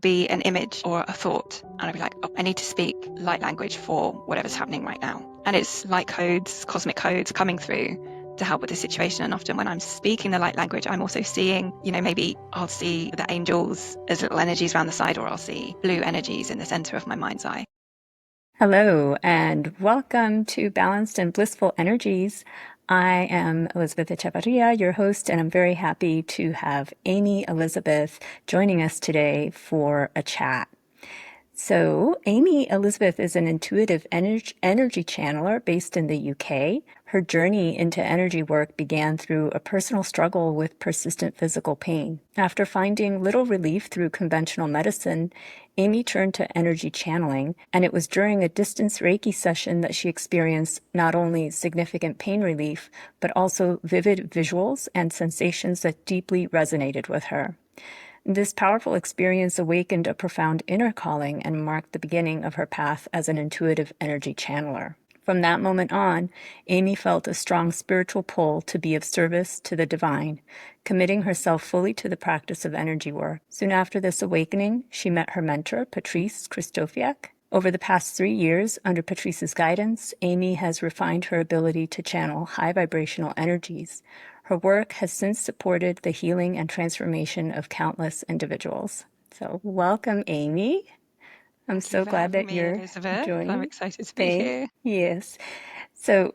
be an image or a thought, and I'd be like, oh, I need to speak light language for whatever's happening right now. And it's light codes, cosmic codes coming through to help with the situation. And often when I'm speaking the light language, I'm also seeing, maybe I'll see the angels as little energies around the side, or I'll see blue energies in the center of my mind's eye. Hello, and welcome to Balanced and Blissful Energies. I am Elizabeth Hechavarria, your host, and I'm very happy to have Amy Elizabeth joining us today for a chat. So, Amy Elizabeth is an intuitive energy channeler based in the UK. Her journey into energy work began through a personal struggle with persistent physical pain. After finding little relief through conventional medicine, Amy turned to energy channeling, and it was during a distance Reiki session that she experienced not only significant pain relief, but also vivid visuals and sensations that deeply resonated with her. This powerful experience awakened a profound inner calling and marked the beginning of her path as an intuitive energy channeler. From that moment on, Amy felt a strong spiritual pull to be of service to the divine, committing herself fully to the practice of energy work. Soon after this awakening, she met her mentor, Patrice Christofiak. Over the past 3 years, under Patrice's guidance, Amy has refined her ability to channel high vibrational energies. Her work has since supported the healing and transformation of countless individuals. So welcome, Amy. I'm Thank you so for glad having that me, you're Elizabeth. I'm joining. excited to be Thank here. Yes. So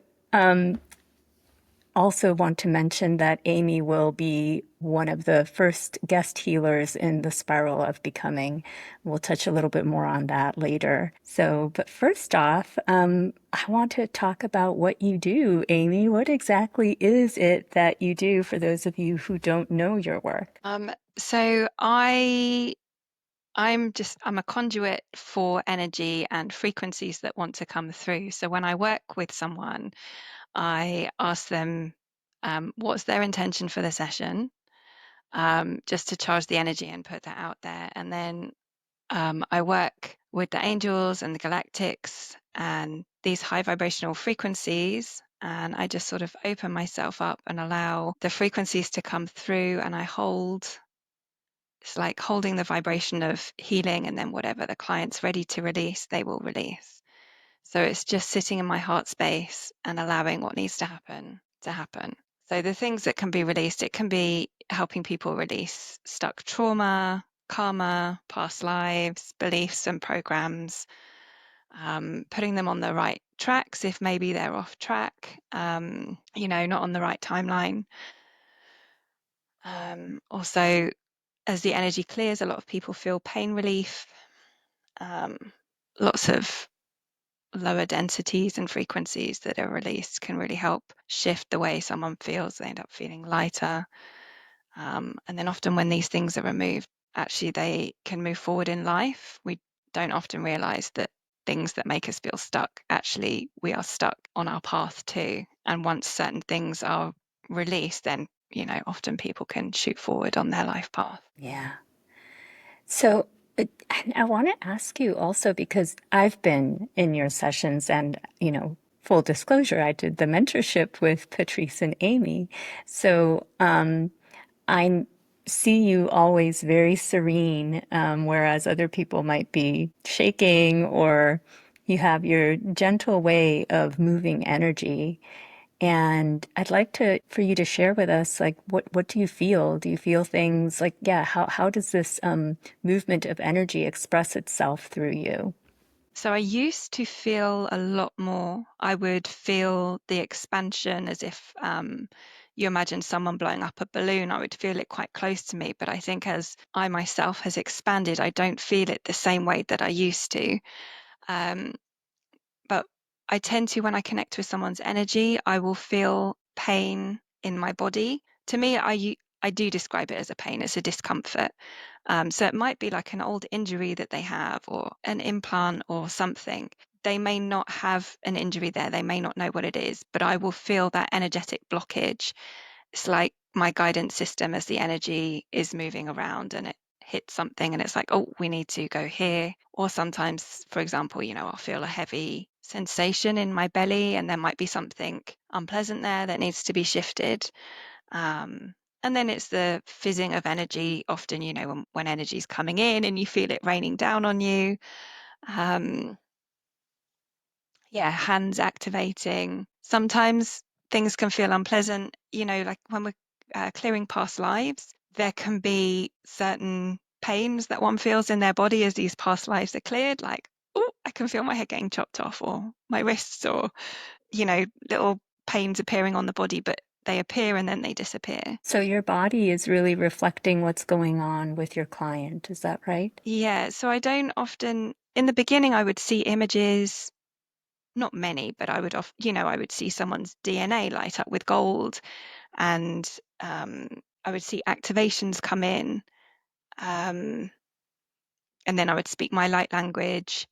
also want to mention that Amy will be one of the first guest healers in the Spiral of Becoming. We'll touch a little bit more on that later. So, but first off, I want to talk about what you do, Amy. What exactly is it that you do for those of you who don't know your work? So I'm a conduit for energy and frequencies that want to come through. So when I work with someone, I ask them what's their intention for the session, just to charge the energy and put that out there. And then I work with the angels and the galactics and these high vibrational frequencies. And I just sort of open myself up and allow the frequencies to come through, and it's like holding the vibration of healing, and then whatever the client's ready to release, they will release. So it's just sitting in my heart space and allowing what needs to happen to happen. So the things that can be released, it can be helping people release stuck trauma, karma, past lives, beliefs and programs, putting them on the right tracks if maybe they're off track, not on the right timeline. Also, as the energy clears, a lot of people feel pain relief. Lots of lower densities and frequencies that are released can really help shift the way someone feels. They end up feeling lighter. And then often when these things are removed, actually they can move forward in life. We don't often realize that things that make us feel stuck, actually we are stuck on our path too. And once certain things are released, then often people can shoot forward on their life path. Yeah. So I want to ask you also, because I've been in your sessions and, full disclosure, I did the mentorship with Patrice and Amy. So I see you always very serene, whereas other people might be shaking, or you have your gentle way of moving energy. And I'd like for you to share with us, like, what do you feel? Do you feel things like, yeah, how does this movement of energy express itself through you? So I used to feel a lot more. I would feel the expansion as if you imagine someone blowing up a balloon. I would feel it quite close to me. But I think as I myself has expanded, I don't feel it the same way that I used to. But I tend to, when I connect with someone's energy, I will feel pain in my body. To me, I do describe it as a pain. It's a discomfort. So it might be like an old injury that they have, or an implant or something. They may not have an injury there. They may not know what it is, but I will feel that energetic blockage. It's like my guidance system as the energy is moving around and it hits something and it's like, oh, we need to go here. Or sometimes, for example, I'll feel a heavy sensation in my belly and there might be something unpleasant there that needs to be shifted. And And then it's the fizzing of energy, often, when energy's coming in and you feel it raining down on you. Yeah, hands activating. Sometimes things can feel unpleasant, like when we're clearing past lives, there can be certain pains that one feels in their body as these past lives are cleared, like, oh, I can feel my head getting chopped off, or my wrists, or, little pains appearing on the body, but they appear and then they disappear. So your body is really reflecting what's going on with your client. Is that right? Yeah, so I don't often, in the beginning, I would see images, not many, but I would see someone's DNA light up with gold, and I would see activations come in, and then I would speak my light language,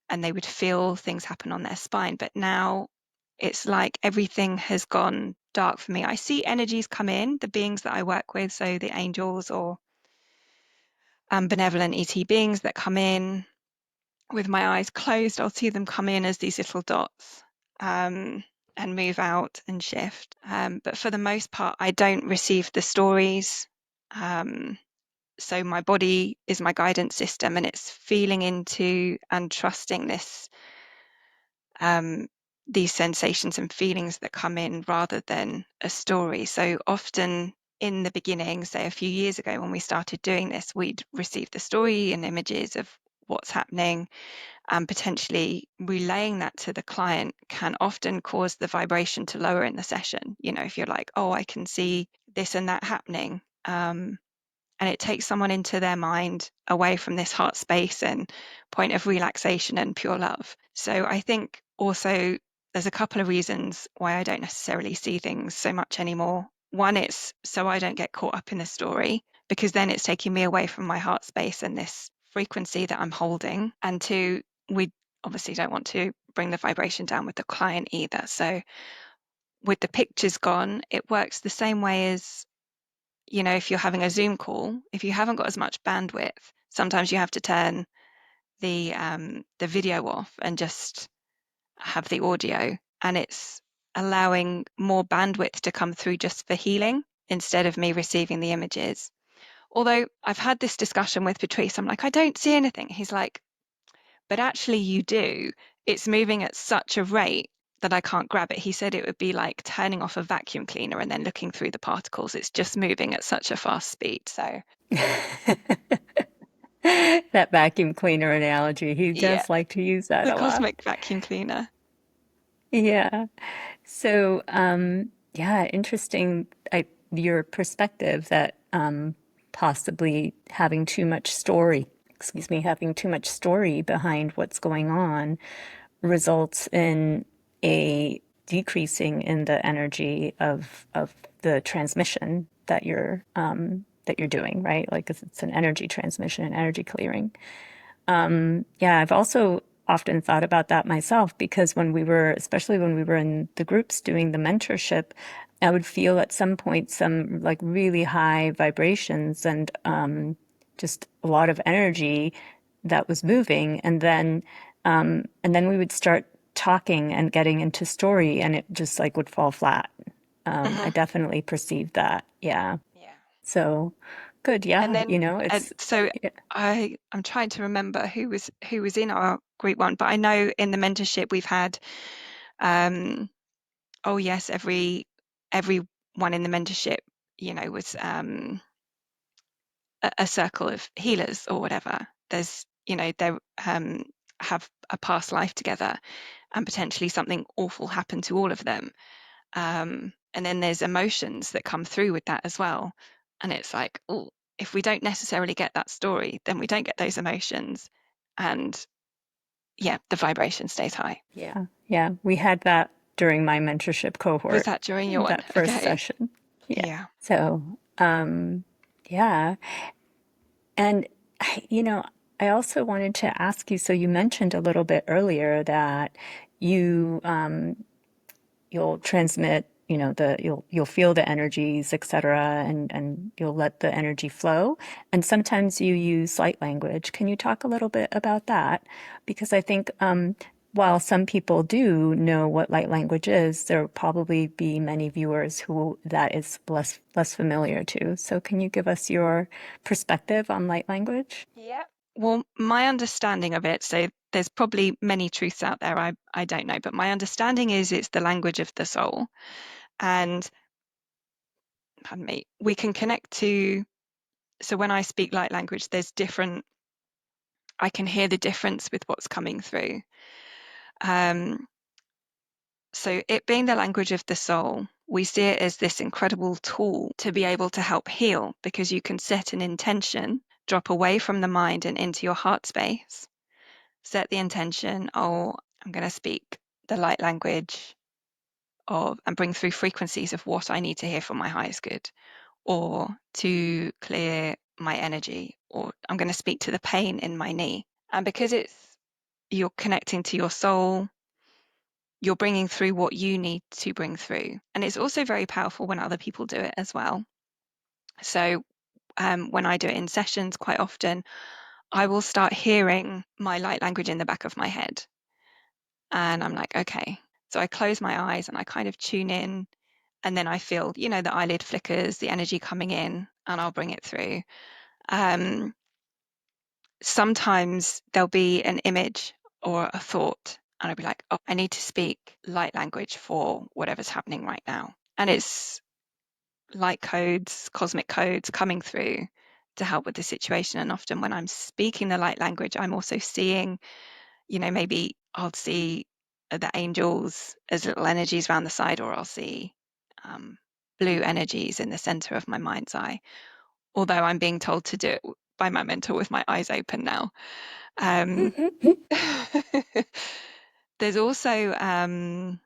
and they would feel things happen on their spine. But now it's like everything has gone dark for me. I see energies come in, the beings that I work with, so the angels or benevolent ET beings that come in. With my eyes closed, I'll see them come in as these little dots, and move out and shift. But for the most part, I don't receive the stories. So my body is my guidance system, and it's feeling into and trusting these sensations and feelings that come in rather than a story. So often in the beginning, say a few years ago when we started doing this, we'd receive the story and images of what's happening, and potentially relaying that to the client can often cause the vibration to lower in the session. If you're like, oh, I can see this and that happening, and it takes someone into their mind, away from this heart space and point of relaxation and pure love. So I think also there's a couple of reasons why I don't necessarily see things so much anymore. One, it's so I don't get caught up in the story, because then it's taking me away from my heart space and this frequency that I'm holding. And two, we obviously don't want to bring the vibration down with the client either. So with the pictures gone, it works the same way as, if you're having a Zoom call, if you haven't got as much bandwidth, sometimes you have to turn the video off and just have the audio, and it's allowing more bandwidth to come through just for healing instead of me receiving the images. Although I've had this discussion with Patrice, I'm like, I don't see anything. He's like, but actually you do. It's moving at such a rate that I can't grab it. He said it would be like turning off a vacuum cleaner and then looking through the particles. It's just moving at such a fast speed. So That vacuum cleaner analogy, he yeah, does like to use that the a lot. cosmic vacuum cleaner. Yeah. So, yeah, interesting. Your perspective that possibly having too much story, excuse me, having too much story behind what's going on results in a decreasing in the energy of the transmission that you're doing, right? Like it's an energy transmission and energy clearing. Yeah, I've also often thought about that myself because especially when we were in the groups doing the mentorship, I would feel at some point some like really high vibrations and just a lot of energy that was moving, and then we would start talking and getting into story, and it just like would fall flat. I Mhm. definitely perceived that. Yeah. Yeah. So good. And Yeah. then, and so Yeah. I'm trying to remember who was in our group one, but I know in the mentorship we've had, oh yes, everyone in the mentorship, was a circle of healers or whatever. They have a past life together, and potentially something awful happened to all of them. And then there's emotions that come through with that as well. And it's like, oh, if we don't necessarily get that story, then we don't get those emotions. And yeah, the vibration stays high. Yeah, yeah. We had that during my mentorship Was cohort, that during your one? that first Okay. session. Yeah. Yeah. So, yeah. And, you know, I also wanted to ask you, so you mentioned a little bit earlier that you, you'll transmit, you'll feel the energies, etc., and you'll let the energy flow. And sometimes you use light language. Can you talk a little bit about that? Because I think while some people do know what light language is, there will probably be many viewers who that is less familiar to. So can you give us your perspective on light language? Yeah. Well, my understanding of it, so there's probably many truths out there I don't know, but my understanding is it's the language of the soul. And pardon me, we can connect to, so when I speak light language, there's different, I can hear the difference with what's coming through. So it being the language of the soul, we see it as this incredible tool to be able to help heal, because you can set an intention, drop away from the mind and into your heart space, set the intention, oh, I'm going to speak the light language of, and bring through frequencies of what I need to hear from my highest good, or to clear my energy, or I'm going to speak to the pain in my knee. And because you're connecting to your soul, you're bringing through what you need to bring through. And it's also very powerful when other people do it as well. So when I do it in sessions, quite often, I will start hearing my light language in the back of my head. And I'm like, okay. So I close my eyes and I kind of tune in. And then I feel, the eyelid flickers, the energy coming in, and I'll bring it through. Sometimes there'll be an image or a thought, and I'll be like, oh, I need to speak light language for whatever's happening right now. And it's light codes, cosmic codes coming through to help with the situation. And often when I'm speaking the light language, I'm also seeing, maybe I'll see the angels as little energies around the side, or I'll see blue energies in the center of my mind's eye. Although I'm being told to do it by my mentor with my eyes open now. There's also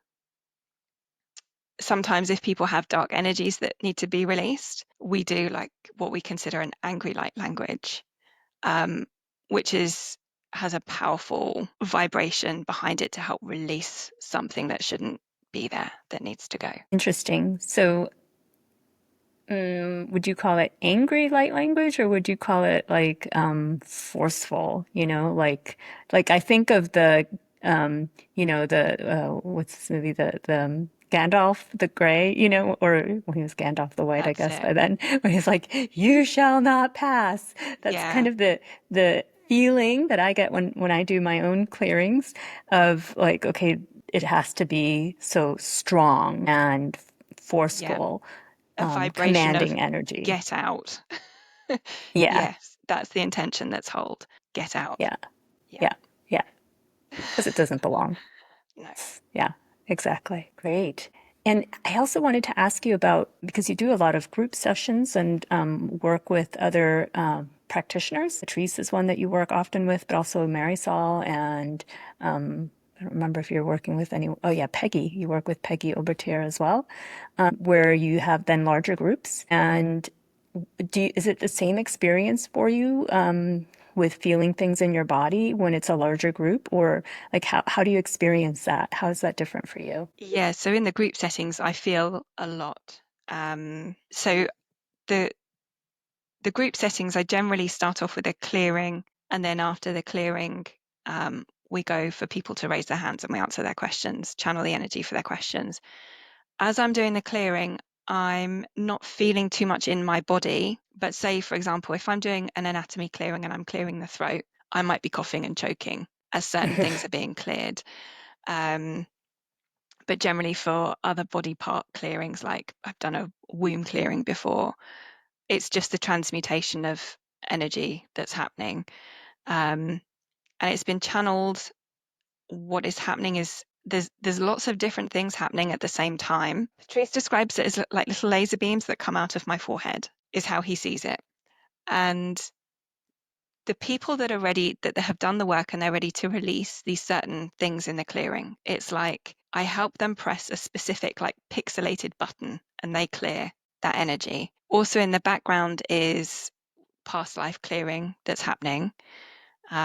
sometimes if people have dark energies that need to be released, we do like what we consider an angry light language, which has a powerful vibration behind it to help release something that shouldn't be there, that needs to go. Interesting. So would you call it angry light language, or would you call it like forceful? Like I think of the what's this movie, the Gandalf the Grey, or well, he was Gandalf the White, I That's guess it. by then, where he's like, "You shall not pass." That's kind Yeah. of the feeling that I get when I do my own clearings of like, okay, it has to be so strong and Yeah. forceful, A vibration of commanding energy. get out. Yeah, Yes, that's the intention that's hold. Get out. yeah, Yeah. yeah, yeah, because it doesn't belong. No. Yeah, exactly. Great. And I also wanted to ask you about, because you do a lot of group sessions and work with other practitioners. Patrice is one that you work often with, but also Marisol and I don't remember if you're working with any. Oh yeah, Peggy. You work with Peggy Obertier as well, where you have then larger groups. And is it the same experience for you with feeling things in your body when it's a larger group, or like how do you experience that? How is that different for you? Yeah, so in the group settings, I feel a lot. So the group settings, I generally start off with a clearing, and then after the clearing, we go for people to raise their hands and we answer their questions, channel the energy for their questions. As I'm doing the clearing, I'm not feeling too much in my body, but say, for example, if I'm doing an anatomy clearing and I'm clearing the throat, I might be coughing and choking as certain things are being cleared. But generally for other body part clearings, like I've done a womb clearing before, it's just the transmutation of energy that's happening. And it's been channeled. What is happening is there's lots of different things happening at the same time. Patrice describes it as like little laser beams that come out of my forehead, is how he sees it. And the people that are ready, that have done the work and they're ready to release these certain things in the clearing, it's like I help them press a specific like pixelated button and they clear that energy. Also in the background is past life clearing that's happening.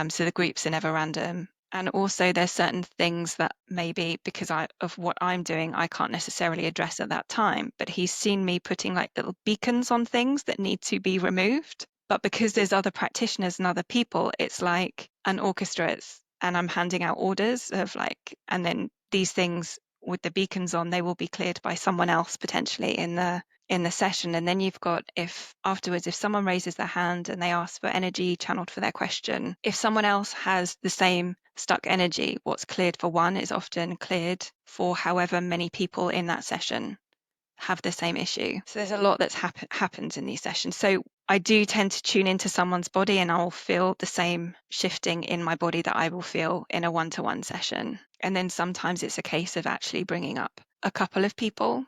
So the groups are never random. And also there's certain things that maybe because of what I'm doing, I can't necessarily address at that time, but he's seen me putting like little beacons on things that need to be removed. But because there's other practitioners and other people, it's like an orchestra. and I'm handing out orders of like, and then these things with the beacons on, they will be cleared by someone else potentially in the session. And then you've got, if afterwards, if someone raises their hand and they ask for energy channeled for their question, if someone else has the same stuck energy, what's cleared for one is often cleared for however many people in that session have the same issue. So there's a lot that's happens in these sessions. So I do tend to tune into someone's body, and I'll feel the same shifting in my body that I will feel in a one-to-one session. And then sometimes it's a case of actually bringing up a couple of people.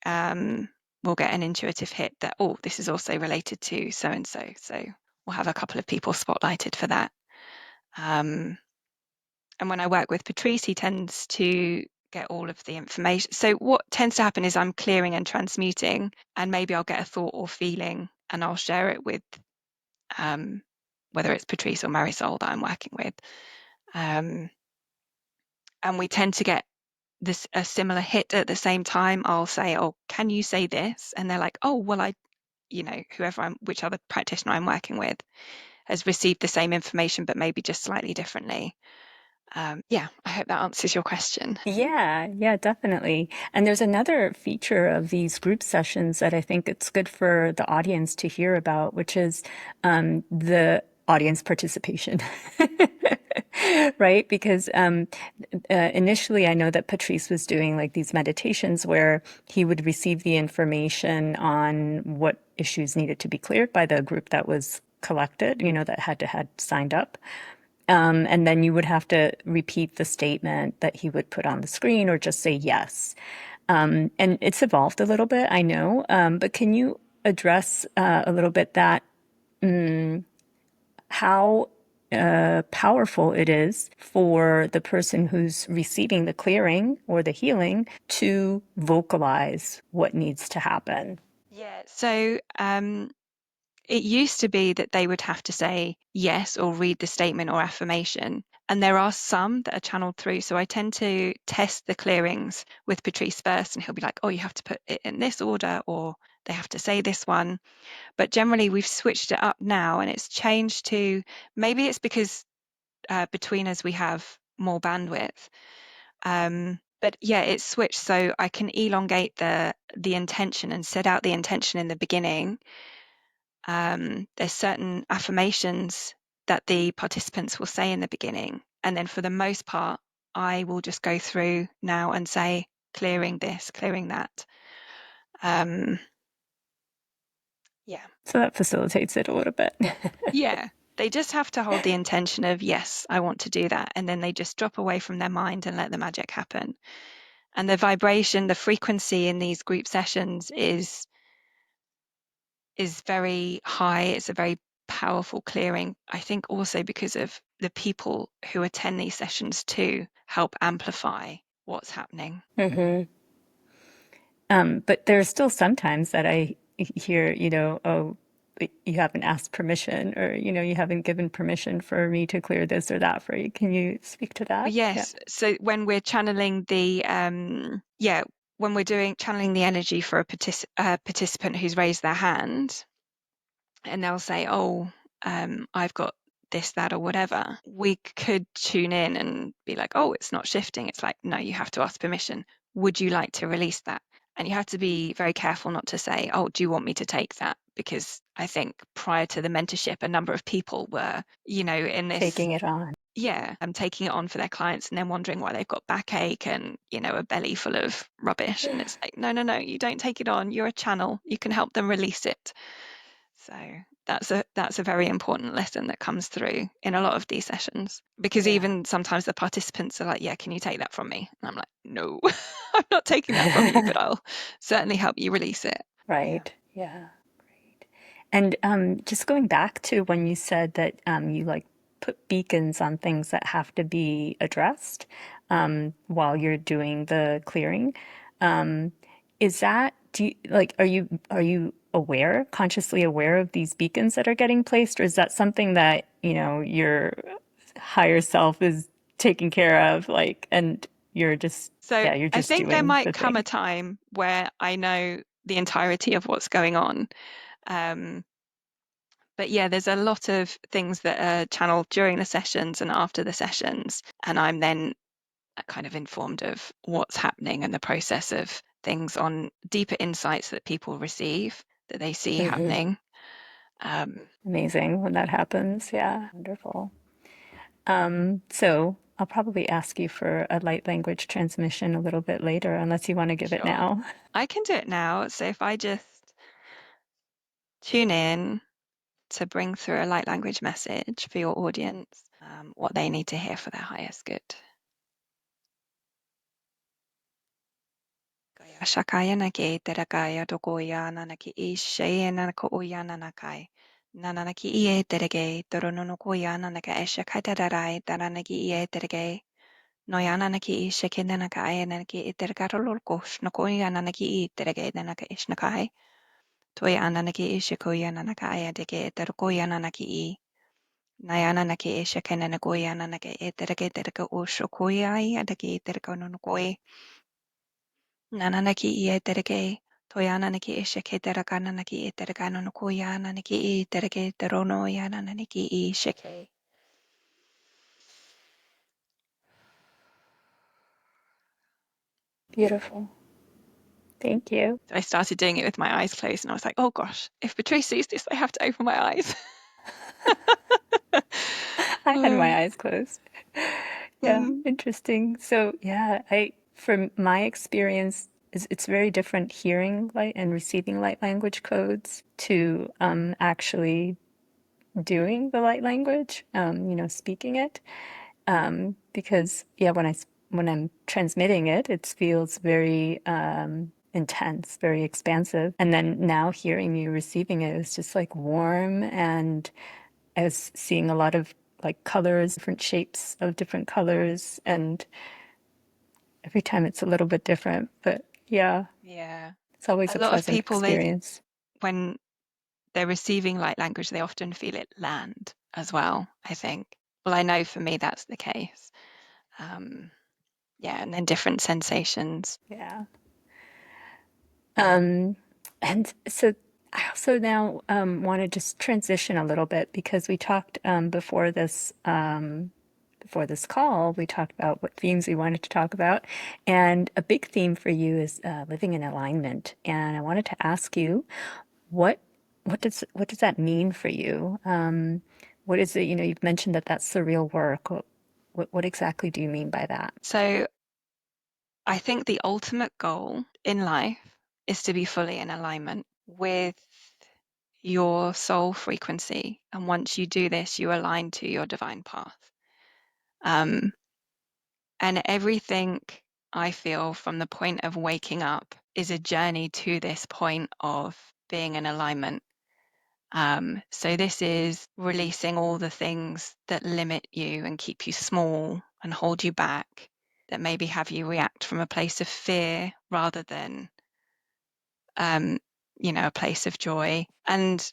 We'll get an intuitive hit that, oh, this is also related to so and so. So we'll have a couple of people spotlighted for that. And when I work with Patrice, he tends to get all of the information. So what tends to happen is I'm clearing and transmuting, and maybe I'll get a thought or feeling and I'll share it with whether it's Patrice or Marisol that I'm working with. And we tend to get a similar hit at the same time. I'll say, oh, can you say this? And they're like, oh, well, which other practitioner I'm working with has received the same information, but maybe just slightly differently. I hope that answers your question. Yeah, definitely. And there's another feature of these group sessions that I think it's good for the audience to hear about, which is the audience participation. Right? Because initially I know that Patrice was doing like these meditations where he would receive the information on what issues needed to be cleared by the group that was collected, that had signed up. And then you would have to repeat the statement that he would put on the screen or just say yes. And it's evolved a little bit, I know. But can you address a little bit that how powerful it is for the person who's receiving the clearing or the healing to vocalize what needs to happen? Yeah. So it used to be that they would have to say yes or read the statement or affirmation. And there are some that are channeled through. So I tend to test the clearings with Patrice first, and he'll be like, oh, you have to put it in this order, or they have to say this one. But generally, we've switched it up now, and it's changed to, maybe it's because between us we have more bandwidth. But yeah, it's switched so I can elongate the intention and set out the intention in the beginning. There's certain affirmations that the participants will say in the beginning, and then for the most part I will just go through now and say clearing this, clearing that. Yeah. So that facilitates it a little bit. Yeah, they just have to hold the intention of, yes, I want to do that, and then they just drop away from their mind and let the magic happen. And the vibration, the frequency in these group sessions is very high. It's a very powerful clearing, I think, also because of the people who attend these sessions too help amplify what's happening. But there's still sometimes that I hear, oh, you haven't asked permission, or, you haven't given permission for me to clear this or that for you. Can you speak to that? Yes. Yeah. So when we're channeling when we're channeling the energy for a participant who's raised their hand, and they'll say, oh, I've got this, that, or whatever, we could tune in and be like, oh, it's not shifting. It's like, no, you have to ask permission. Would you like to release that? And you have to be very careful not to say, oh, do you want me to take that? Because I think prior to the mentorship, a number of people were, in this. Taking it on. Yeah, I'm taking it on for their clients and then wondering why they've got backache and, a belly full of rubbish. And it's like, no, you don't take it on. You're a channel. You can help them release it. So that's a very important lesson that comes through in a lot of these sessions, because even sometimes the participants are like, yeah, can you take that from me? And I'm like, no, I'm not taking that from you, but I'll certainly help you release it. Right. Yeah. Great. And just going back to when you said that you like put beacons on things that have to be addressed while you're doing the clearing. Is that, are you aware, consciously aware of these beacons that are getting placed, or is that something that, your higher self is taking care of, and you're just, So you're I just think there doing the might come a thing? time where I know the entirety of what's going on. But yeah, there's a lot of things that are channeled during the sessions and after the sessions. And I'm then kind of informed of what's happening and the process of things on deeper insights that people receive, that they see happening. Amazing when that happens. Yeah, wonderful. So I'll probably ask you for a light language transmission a little bit later, unless you want to give it Sure. now. I can do it now. So if I just tune in to bring through a light language message for your audience, what they need to hear for their highest good. Kaya shakaya na ke terakaya tokoya nanaki ishe nanako uya nanakai. Nananaki ie terege toronono koya nanaka eshakatararai taranaki ie terege. Noyana naki ishe kinanakai nanaki iterkarolorkosh nokoya nanaki ie terege nanaka ishnakai. Toya ananaki ishe koya nanakai adege terokoya nanaki i. Nayana naki ishe kenanakoya nanaka iterege terka ushokoya adege terkononokoy. Nananaki ie tereke, toyananaki isheke terakananaki iterakano koyananaki I tereke terono yananaki isheke. Beautiful. Thank you. So I started doing it with my eyes closed and I was like, oh gosh, if Patrice sees this, I have to open my eyes. I had Oh, my eyes closed. Yeah, mm, interesting. So, yeah, from my experience, it's very different hearing light and receiving light language codes to actually doing the light language, speaking it. Because yeah, when I'm transmitting it, it feels very intense, very expansive. And then now hearing you receiving it is just like warm, and I was seeing a lot of like colors, different shapes of different colors, and every time it's a little bit different. But yeah, yeah. it's always A a lot of pleasant people, they experience. when they're receiving light language, they often feel it land as well, I think. Well, I know for me that's the case. Um, yeah, and then different sensations. Yeah. And so I also now want to just transition a little bit because we talked before this call, we talked about what themes we wanted to talk about, and a big theme for you is living in alignment. And I wanted to ask you, what what does that mean for you? What is it? You've mentioned that that's the real work. What exactly do you mean by that? So I think the ultimate goal in life is to be fully in alignment with your soul frequency. And once you do this, you align to your divine path. Um, and everything I feel from the point of waking up is a journey to this point of being in alignment. So this is releasing all the things that limit you and keep you small and hold you back, that maybe have you react from a place of fear rather than, a place of joy. And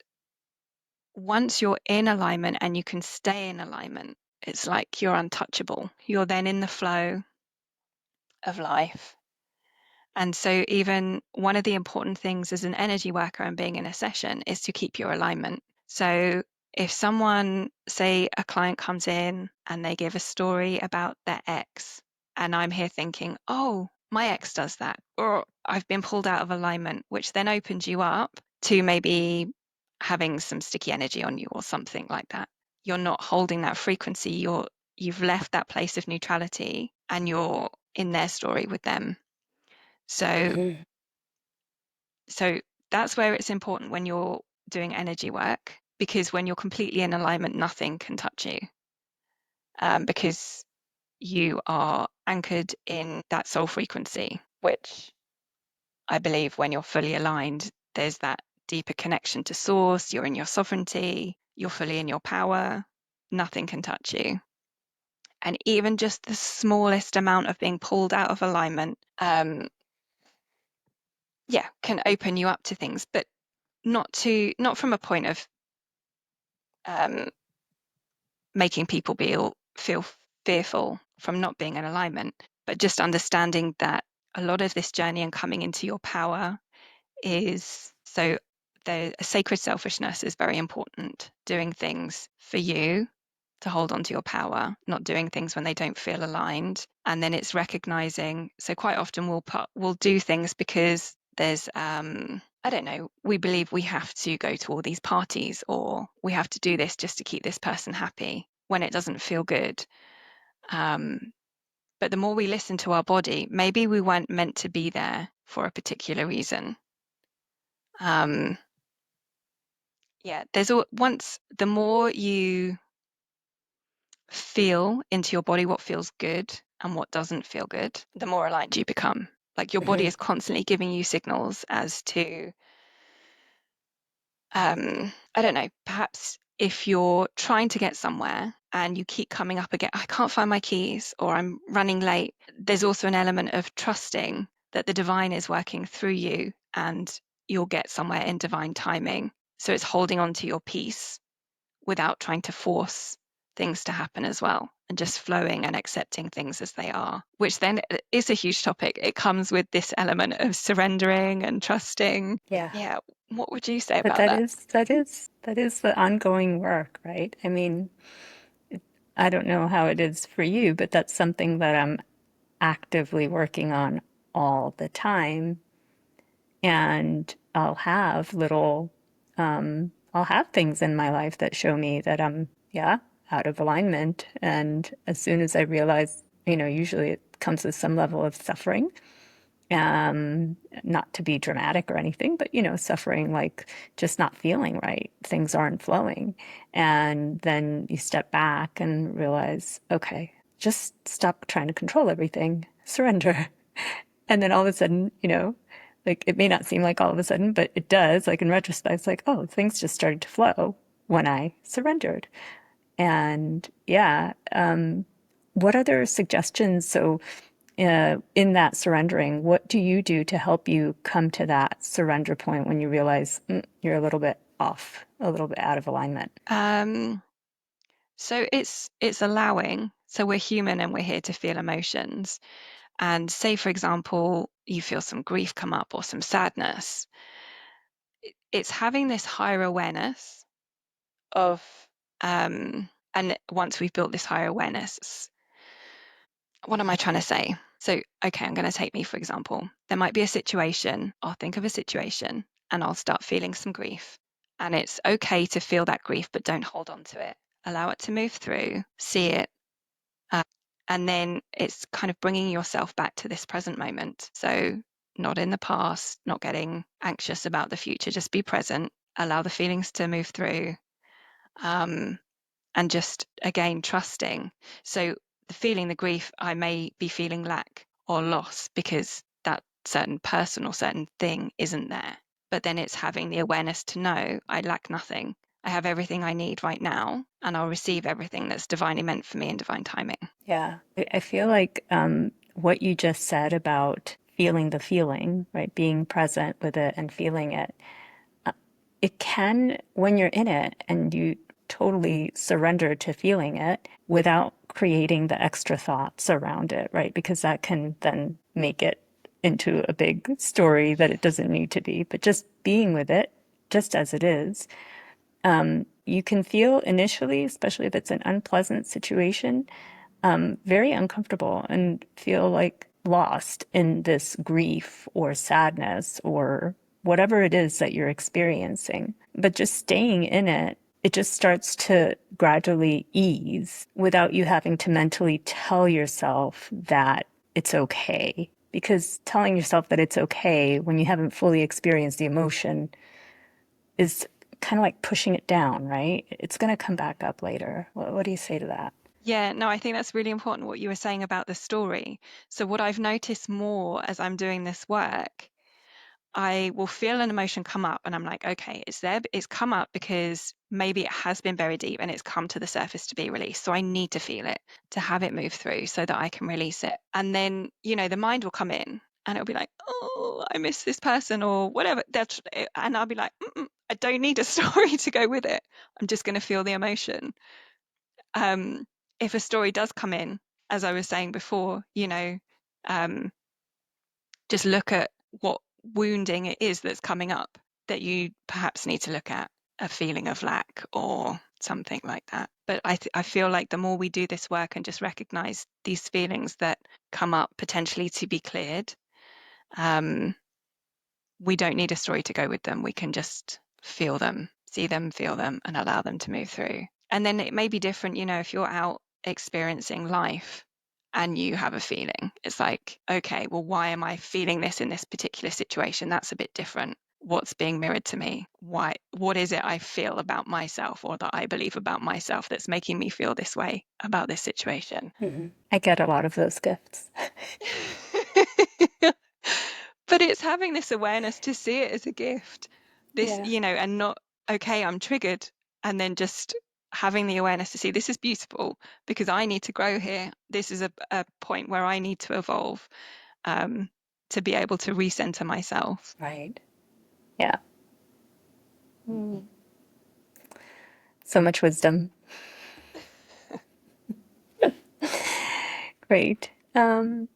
once you're in alignment and you can stay in alignment, it's like you're untouchable. You're then in the flow of life. And so even one of the important things as an energy worker and being in a session is to keep your alignment. So if someone, say a client comes in and they give a story about their ex, and I'm here thinking, oh, my ex does that, or I've been pulled out of alignment, which then opens you up to maybe having some sticky energy on you or something like that. You're not holding that frequency. You've left that place of neutrality and you're in their story with them. So so that's where it's important when you're doing energy work, because when you're completely in alignment, nothing can touch you, because you are anchored in that soul frequency, which I believe when you're fully aligned, there's that deeper connection to source, you're in your sovereignty, you're fully in your power, nothing can touch you. And even just the smallest amount of being pulled out of alignment, can open you up to things, but not from a point of um, making people feel fearful from not being in alignment, but just understanding that a lot of this journey and coming into your power is so a sacred selfishness is very important. Doing things for you to hold on to your power, not doing things when they don't feel aligned. And then it's recognizing. So quite often we'll do things because there's I don't know, we believe we have to go to all these parties, or we have to do this just to keep this person happy when it doesn't feel good. But the more we listen to our body, maybe we weren't meant to be there for a particular reason. Yeah, once the more you feel into your body what feels good and what doesn't feel good, the more aligned you become. Like your body is constantly giving you signals as to, I don't know, perhaps if you're trying to get somewhere and you keep coming up again, I can't find my keys, or I'm running late, there's also an element of trusting that the divine is working through you and you'll get somewhere in divine timing. So it's holding on to your peace without trying to force things to happen as well, and just flowing and accepting things as they are, which then is a huge topic. It comes with this element of surrendering and trusting. Yeah. Yeah. What would you say But about that? that is the ongoing work, right? I mean, I don't know how it is for you, but that's something that I'm actively working on all the time. And I'll have things in my life that show me that I'm, yeah, out of alignment. And as soon as I realize, usually it comes with some level of suffering. Not to be dramatic or anything, but suffering, like just not feeling right. Things aren't flowing. And then you step back and realize, okay, just stop trying to control everything, surrender. And then all of a sudden, like it may not seem like all of a sudden, but it does. Like in retrospect, it's like, oh, things just started to flow when I surrendered. And yeah, what other suggestions? So, in that surrendering, what do you do to help you come to that surrender point when you realize you're a little bit off, a little bit out of alignment? So it's allowing. So we're human and we're here to feel emotions. And say, for example, you feel some grief come up or some sadness. It's having this higher awareness of, and once we've built this higher awareness, what am I trying to say? So, okay, I'm going to take me, for example. There might be a situation, I'll think of a situation and I'll start feeling some grief. And it's okay to feel that grief, but don't hold on to it. Allow it to move through, see it. Uh, and then it's kind of bringing yourself back to this present moment. So, not in the past, not getting anxious about the future, just be present, allow the feelings to move through. And just again trusting. So the grief, I may be feeling lack or loss because that certain person or certain thing isn't there. But then it's having the awareness to know I lack nothing. I have everything I need right now, and I'll receive everything that's divinely meant for me in divine timing. Yeah, I feel like what you just said about feeling the feeling, right? Being present with it and feeling it, it can, when you're in it and you totally surrender to feeling it without creating the extra thoughts around it, right? Because that can then make it into a big story that it doesn't need to be. But just being with it, just as it is, you can feel initially, especially if it's an unpleasant situation, very uncomfortable and feel like lost in this grief or sadness or whatever it is that you're experiencing. But just staying in it, it just starts to gradually ease without you having to mentally tell yourself that it's okay. Because telling yourself that it's okay when you haven't fully experienced the emotion is kind of like pushing it down, right? It's going to come back up later. What do you say to that? Yeah, no, I think that's really important what you were saying about the story. So, what I've noticed more as I'm doing this work, I will feel an emotion come up and I'm like, okay, it's there, it's come up because maybe it has been buried deep and it's come to the surface to be released. So I need to feel it to have it move through so that I can release it. And then, the mind will come in and it'll be like, oh, I miss this person or whatever. And I'll be like, I don't need a story to go with it. I'm just going to feel the emotion. If a story does come in, as I was saying before, um, just look at what wounding it is that's coming up that you perhaps need to look at a feeling of lack or something like that. But I feel like the more we do this work and just recognize these feelings that come up potentially to be cleared, we don't need a story to go with them. We can just feel them, see them, feel them, and allow them to move through. And then it may be different, you know, if you're out experiencing life and you have a feeling, it's like, okay, well, why am I feeling this in this particular situation? That's a bit different. What's being mirrored to me? Why? What is it I feel about myself or that I believe about myself that's making me feel this way about this situation? Mm-hmm. I get a lot of those gifts. But it's having this awareness to see it as a gift, this, Yeah. you know, and not, okay, I'm triggered, and then just having the awareness to see this is beautiful because I need to grow here. This is a point where I need to evolve, to be able to recenter myself. Right. Yeah. Mm. So much wisdom. Great. And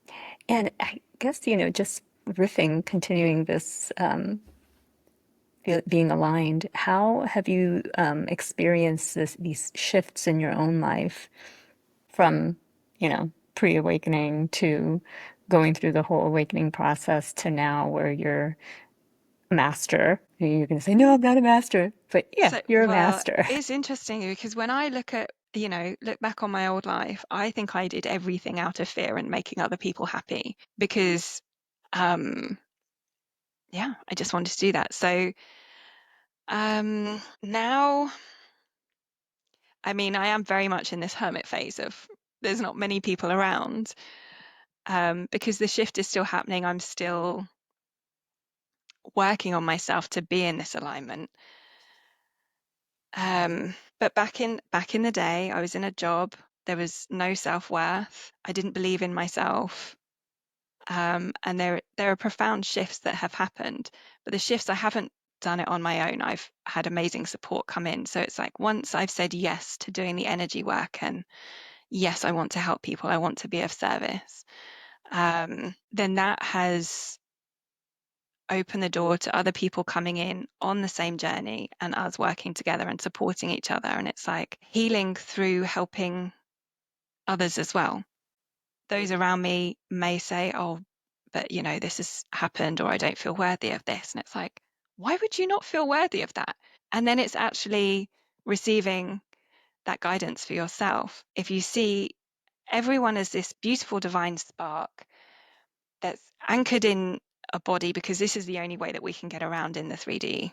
I guess, just riffing, continuing this being aligned, how have you experienced these shifts in your own life from, pre-awakening to going through the whole awakening process to now where you're a master? You're going to say, no, I'm not a master, but yeah, So, you're a well, master. it's interesting because when I look at, look back on my old life, I think I did everything out of fear and making other people happy because, yeah, I just wanted to do that. So, now, I mean, I am very much in this hermit phase of there's not many people around, because the shift is still happening. I'm still working on myself to be in this alignment. But back in the day, I was in a job. There was no self-worth. I didn't believe in myself. And there are profound shifts that have happened. But the shifts, I haven't done it on my own. I've had amazing support come in. So it's like once I've said yes to doing the energy work and yes, I want to help people, I want to be of service, then that has opened the door to other people coming in on the same journey and us working together and supporting each other. And it's like healing through helping others as well. Those around me may say, oh, but this has happened, or I don't feel worthy of this. And it's like, why would you not feel worthy of that? And then it's actually receiving that guidance for yourself. If you see everyone as this beautiful divine spark that's anchored in a body, because this is the only way that we can get around in the 3D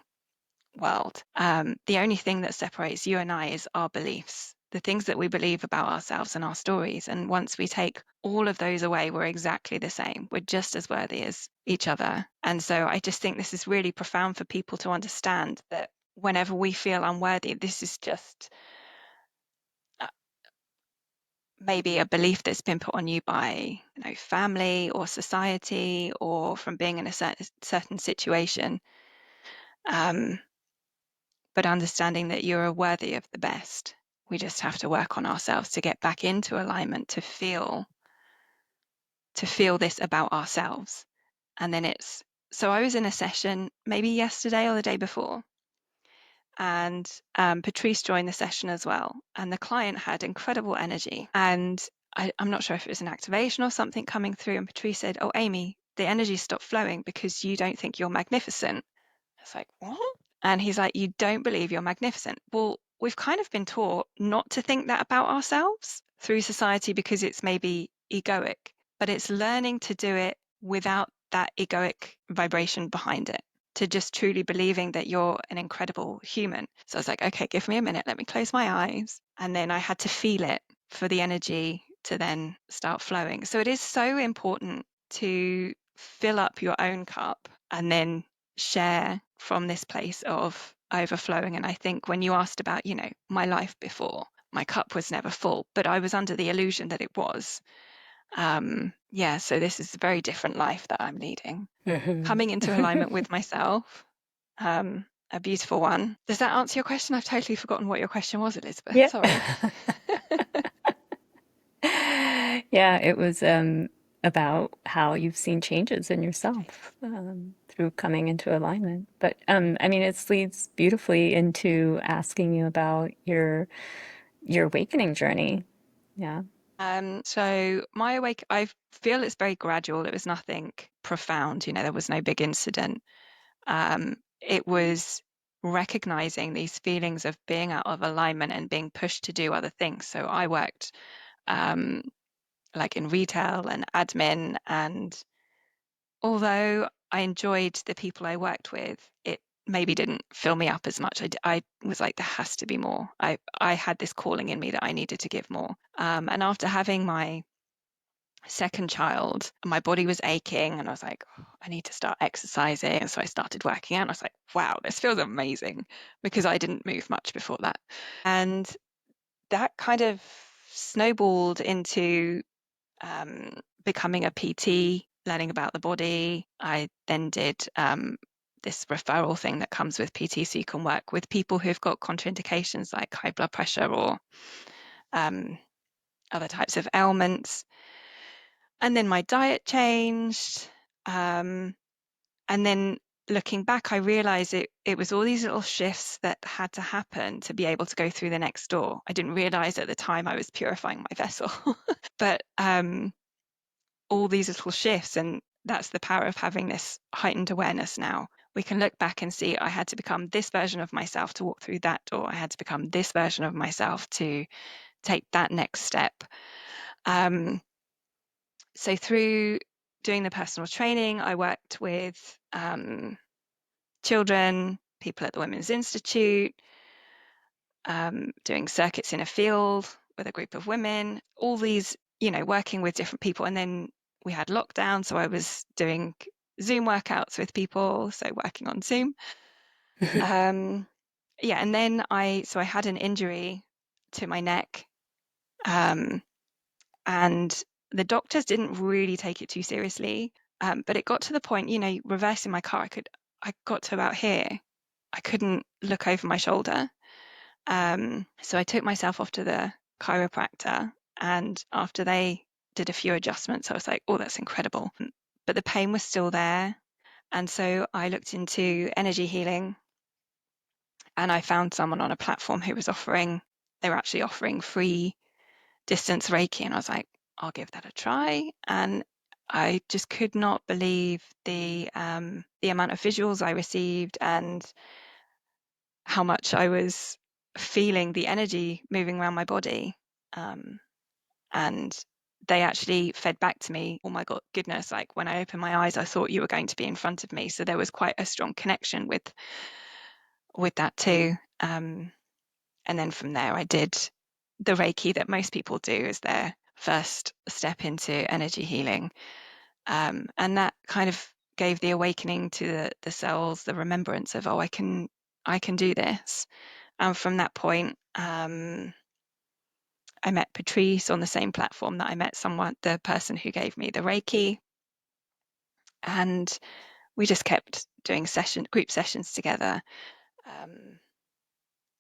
world. The only thing that separates you and I is our beliefs, the things that we believe about ourselves and our stories. And once we take all of those away, we're exactly the same. We're just as worthy as each other. And so I just think this is really profound for people to understand that whenever we feel unworthy, this is just maybe a belief that's been put on you by family or society or from being in a certain situation, but understanding that you're worthy of the best. We just have to work on ourselves to get back into alignment, to feel this about ourselves. And then so I was in a session maybe yesterday or the day before, and Patrice joined the session as well, and the client had incredible energy, and I'm not sure if it was an activation or something coming through, and Patrice said, oh, Amy, the energy stopped flowing because you don't think you're magnificent. I was like, what? And he's like, you don't believe you're magnificent. Well, we've kind of been taught not to think that about ourselves through society because it's maybe egoic, but it's learning to do it without that egoic vibration behind it, to just truly believing that you're an incredible human. So I was like, okay, give me a minute, let me close my eyes. And then I had to feel it for the energy to then start flowing. So it is so important to fill up your own cup and then share from this place of overflowing. And I think when you asked about, my life before, my cup was never full, but I was under the illusion that it was. So this is a very different life that I'm leading, coming into alignment with myself, a beautiful one. Does that answer your question? I've totally forgotten what your question was, Elizabeth. Yeah. Sorry. Yeah, it was about how you've seen changes in yourself through coming into alignment. But I mean, it leads beautifully into asking you about your awakening journey. Yeah. So I feel it's very gradual. It was nothing profound, there was no big incident. It was recognizing these feelings of being out of alignment and being pushed to do other things. So I worked um, like in retail and admin, and although I enjoyed the people I worked with, it maybe didn't fill me up as much. I was like, there has to be more. I had this calling in me that I needed to give more. And after having my second child, my body was aching, and I was like, oh, I need to start exercising. And so I started working out, and I was like, wow, this feels amazing, because I didn't move much before that. And that kind of snowballed into becoming a PT, learning about the body. I then did this referral thing that comes with PT, so you can work with people who've got contraindications like high blood pressure or um, other types of ailments. And then my diet changed. Um, and then looking back, I realized it was all these little shifts that had to happen to be able to go through the next door. I didn't realize at the time I was purifying my vessel, but all these little shifts, and that's the power of having this heightened awareness now. We can look back and see I had to become this version of myself to walk through that door. I had to become this version of myself to take that next step. So through doing the personal training, I worked with children, people at the Women's Institute, doing circuits in a field with a group of women, all these, working with different people. And then we had lockdown, so I was doing Zoom workouts with people, so working on Zoom. Yeah, and then I had an injury to my neck, um, and the doctors didn't really take it too seriously. But it got to the point, reversing my car, I got to about here. I couldn't look over my shoulder. So I took myself off to the chiropractor, and after they did a few adjustments, I was like, oh, that's incredible. But the pain was still there. And so I looked into energy healing, and I found someone on a platform who was they were actually offering free distance Reiki. And I was like, I'll give that a try. And I just could not believe the amount of visuals I received and how much I was feeling the energy moving around my body. And they actually fed back to me, oh my God, goodness, like when I opened my eyes, I thought you were going to be in front of me. So there was quite a strong connection with that too. And then from there, I did the Reiki that most people do as their first step into energy healing. And that kind of gave the awakening to the cells, the remembrance of, oh, I can do this. And from that point, I met Patrice on the same platform that I met the person who gave me the Reiki. And we just kept doing group sessions together.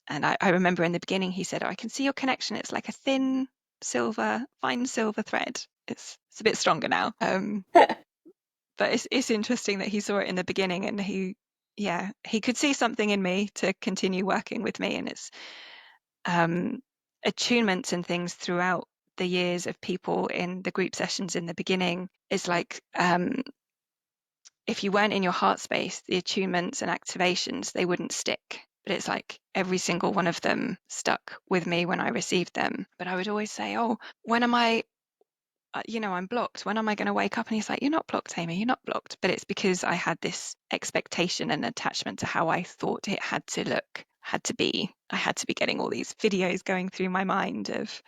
And I remember in the beginning, he said, oh, I can see your connection. It's like a fine silver thread. It's a bit stronger now. But it's interesting that he saw it in the beginning, and he could see something in me to continue working with me. And it's attunements and things throughout the years of people in the group sessions in the beginning is like, if you weren't in your heart space, the attunements and activations, they wouldn't stick. But it's like every single one of them stuck with me when I received them. But I would always say, oh, when am I'm blocked. When am I going to wake up? And he's like, you're not blocked, Amy, you're not blocked. But it's because I had this expectation and attachment to how I thought it had to look, had to be. I had to be getting all these videos going through my mind of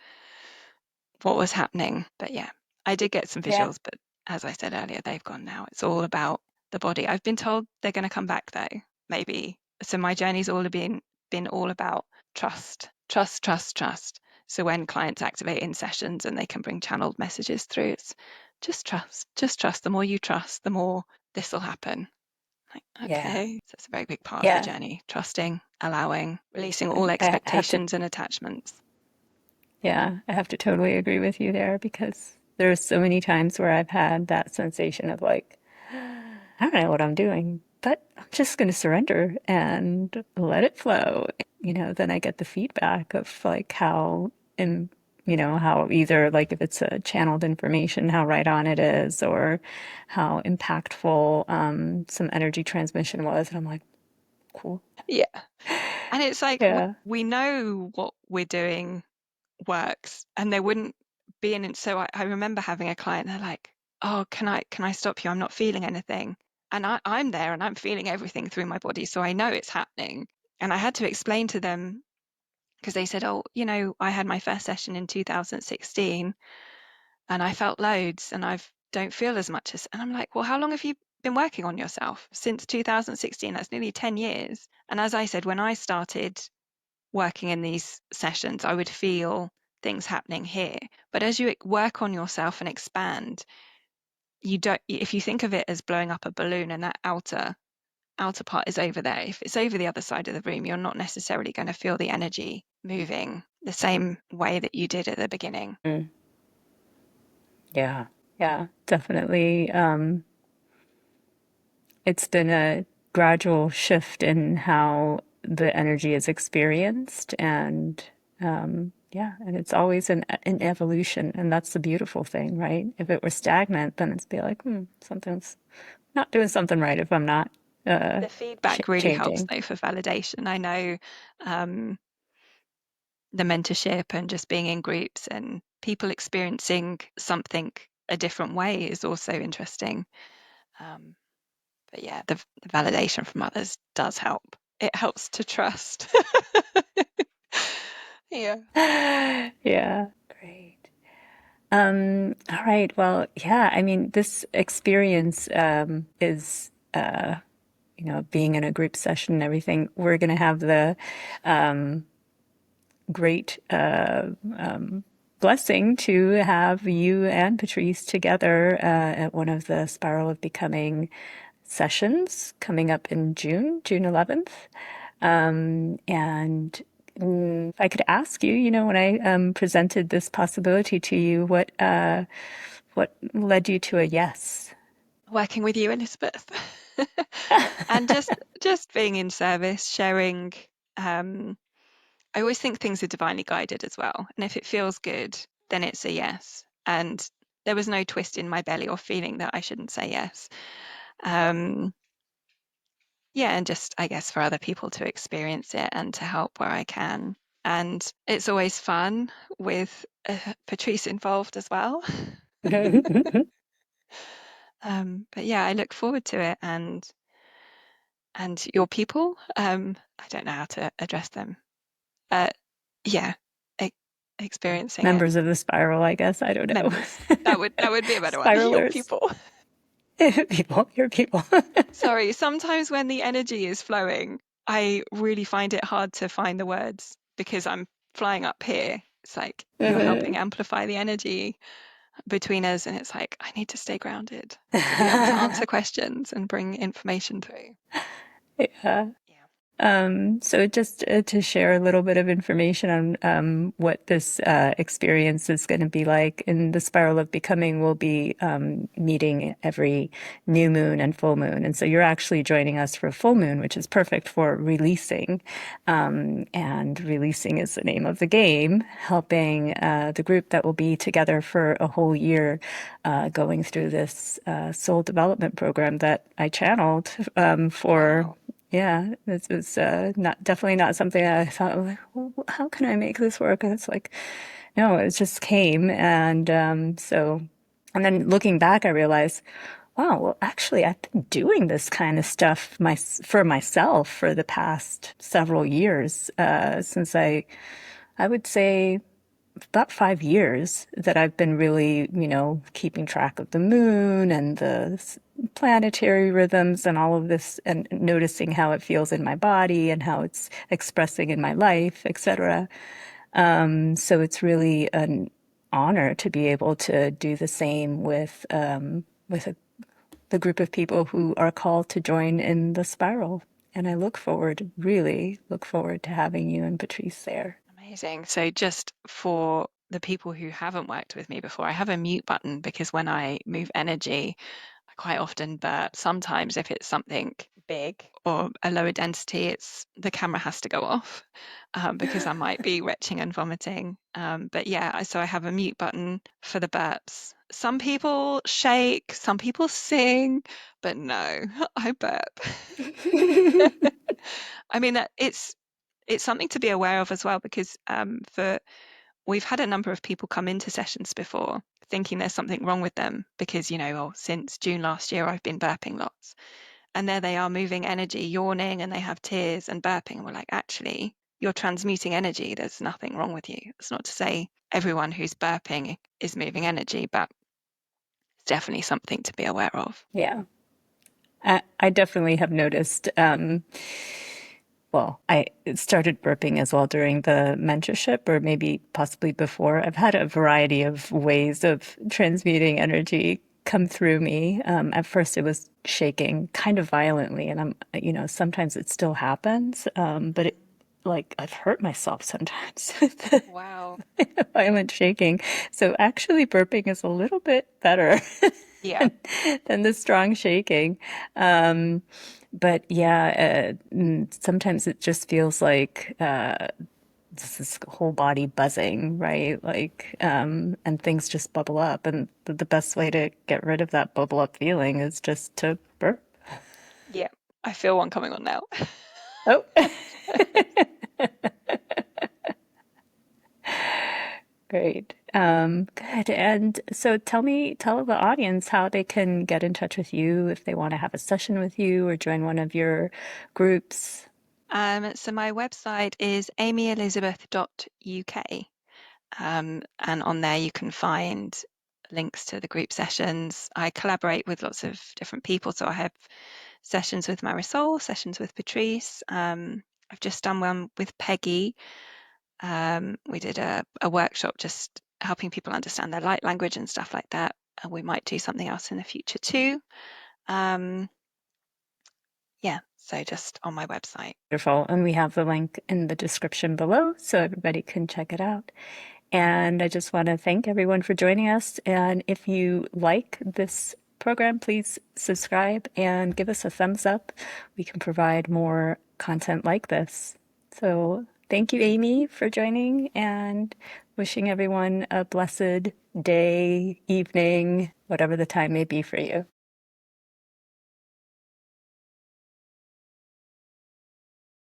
what was happening. But yeah, I did get some Yeah. visuals, but as I said earlier, they've gone now. It's all about the body. I've been told they're going to come back though, maybe. So my journey's all been all about trust, trust, trust, trust. So when clients activate in sessions and they can bring channeled messages through, it's just trust, just trust. The more you trust, the more this will happen. Like, Yeah. okay. So it's a very big part of the Yeah. journey, trusting, allowing, releasing all I have to, expectations and attachments. yeah, I have to totally agree with you there because There are so many times where I've had that sensation of like, I don't know what I'm doing, but I'm just going to surrender and let it flow. Then I get the feedback of like how, in, how either like if it's a channeled information, how right on it is, or how impactful some energy transmission was. And I'm like, cool. Yeah. And it's like Yeah. we know what we're doing works, and there wouldn't be an so I remember having a client, they're like, oh, can I stop you? I'm not feeling anything. And I'm there and I'm feeling everything through my body, so I know it's happening. And I had to explain to them because they said, oh, I had my first session in 2016 and I felt loads and I don't feel as much as, and I'm like, well, how long have you been working on yourself? Since 2016, that's nearly 10 years. And as I said, when I started working in these sessions, I would feel things happening here. But as you work on yourself and expand, you don't, if you think of it as blowing up a balloon and that outer part is over there, if it's over the other side of the room, you're not necessarily going to feel the energy moving the same way that you did at the beginning. Mm. Yeah. Yeah. Definitely. It's been a gradual shift in how the energy is experienced, and yeah, and it's always an evolution, and that's the beautiful thing, right? If it were stagnant, then it's be like, something's not doing something right if I'm not uh, The feedback really helps changing. though for validation. I know um, the mentorship and just being in groups and people experiencing something a different way is also interesting. Um, but yeah, the validation from others does help. It helps to trust. Yeah. Yeah, great. All right. Well, yeah, I mean, this experience is being in a group session and everything. We're going to have the great blessing to have you and Patrice together at one of the Spiral of Becoming sessions coming up in June 11th. And if I could ask you, when I presented this possibility to you, what led you to a yes? Working with you, Elizabeth. And just being in service, sharing. I always think things are divinely guided as well. And if it feels good, then it's a yes. And there was no twist in my belly or feeling that I shouldn't say yes. Um, yeah, and just, I guess, for other people to experience it and to help where I can. And it's always fun with Patrice involved as well. But yeah, I look forward to it, and your people. I don't know how to address them. Uh, yeah, e- experiencing it. Members of the spiral, I guess. I don't know. Members. That would be a better one. Your Spiralers. people. People, your people. Sorry, sometimes when the energy is flowing, I really find it hard to find the words because I'm flying up here. It's like you're helping amplify the energy between us, and it's like I need to stay grounded to be able to answer questions and bring information through. Yeah. Yeah. So just to share a little bit of information on what this experience is going to be like in the Spiral of Becoming, we'll be meeting every new moon and full moon. And so you're actually joining us for full moon, which is perfect for releasing. And releasing is the name of the game, helping the group that will be together for a whole year going through this soul development program that I channeled for. Wow. Yeah, this was not definitely not something I thought, like, well, how can I make this work? And it's like, no, it just came. And and then looking back, I realized, wow, well, actually, I've been doing this kind of stuff for myself for the past several years, since I would say about 5 years that I've been really, keeping track of the moon and the planetary rhythms and all of this and noticing how it feels in my body and how it's expressing in my life, etc. So it's really an honor to be able to do the same with the group of people who are called to join in the spiral. And I really look forward to having you and Patrice there. Amazing. So just for the people who haven't worked with me before, I have a mute button because when I move energy, I quite often burp. Sometimes if it's something big or a lower density, it's the camera has to go off because I might be retching and vomiting. But yeah, so I have a mute button for the burps. Some people shake, some people sing, but no, I burp. I mean, it's something to be aware of as well because for we've had a number of people come into sessions before thinking there's something wrong with them because, oh, since June last year, I've been burping lots. And there they are moving energy, yawning, and they have tears and burping. And we're like, actually, you're transmuting energy. There's nothing wrong with you. It's not to say everyone who's burping is moving energy, but it's definitely something to be aware of. Yeah. I definitely have noticed, well, I started burping as well during the mentorship, or maybe possibly before. I've had a variety of ways of transmuting energy come through me. At first, it was shaking kind of violently, and sometimes it still happens, but like I've hurt myself sometimes with the Wow. violent shaking. So actually, burping is a little bit better Yeah. than the strong shaking. But yeah, sometimes it just feels like this whole body buzzing, right? Like, and things just bubble up. And the best way to get rid of that bubble up feeling is just to burp. Yeah. I feel one coming on now. Oh, great. Good. And so tell the audience how they can get in touch with you if they want to have a session with you or join one of your groups. So my website is amyelizabeth.uk. And on there you can find links to the group sessions. I collaborate with lots of different people. So I have sessions with Marisol, sessions with Patrice. I've just done one with Peggy. We did a workshop just helping people understand their light language and stuff like that. And we might do something else in the future too. Yeah, so just on my website. Wonderful. And we have the link in the description below so everybody can check it out. And I just want to thank everyone for joining us. And if you like this program, please subscribe and give us a thumbs up. We can provide more content like this. So thank you, Amy, for joining and wishing everyone a blessed day, evening, whatever the time may be for you.